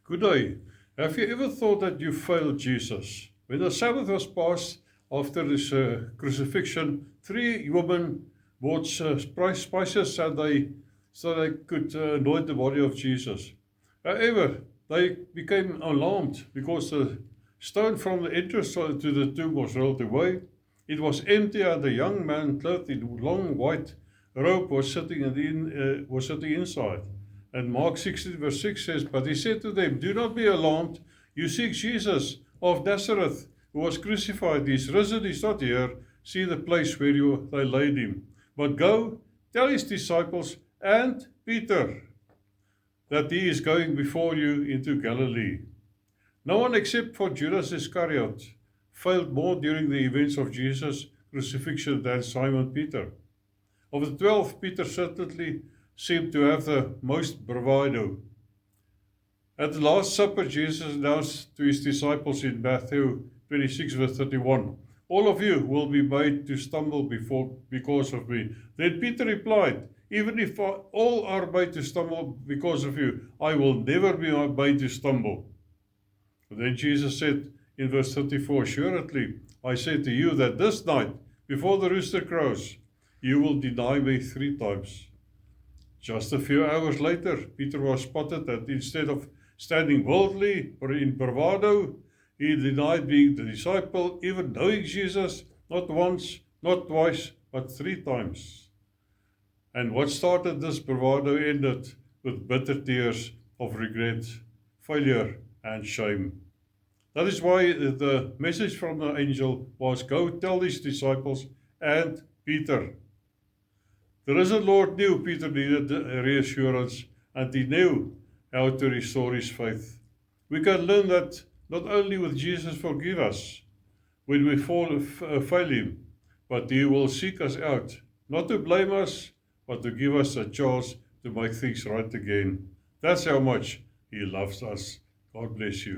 Good day. Have you ever thought that you failed Jesus? When the Sabbath was passed after his crucifixion, three women bought spices so they could anoint the body of Jesus. However, they became alarmed because the stone from the entrance to the tomb was rolled away. It was empty, and a young man clothed in long white robe was sitting inside. And Mark 16, verse 6 says, But he said to them, Do not be alarmed. You seek Jesus of Nazareth, who was crucified. He is risen, he is not here. See the place where they laid him. But go, tell his disciples and Peter that he is going before you into Galilee. No one except for Judas Iscariot failed more during the events of Jesus' crucifixion than Simon Peter. Of the 12, Peter certainly seemed to have the most bravado. At the Last Supper, Jesus announced to his disciples in Matthew 26, verse 31, All of you will be made to stumble because of me. Then Peter replied, Even if all are made to stumble because of you, I will never be made to stumble. Then Jesus said in verse 34, Assuredly, I say to you that this night, before the rooster crows, you will deny me 3 times. Just a few hours later, Peter was spotted, and instead of standing boldly or in bravado, he denied being the disciple, even knowing Jesus, not once, not twice, but 3 times. And what started this bravado ended with bitter tears of regret, failure, and shame. That is why the message from the angel was, Go tell his disciples and Peter. The risen Lord knew Peter needed reassurance, and he knew how to restore his faith. We can learn that not only will Jesus forgive us when we fail him, but he will seek us out, not to blame us, but to give us a chance to make things right again. That's how much he loves us. God bless you.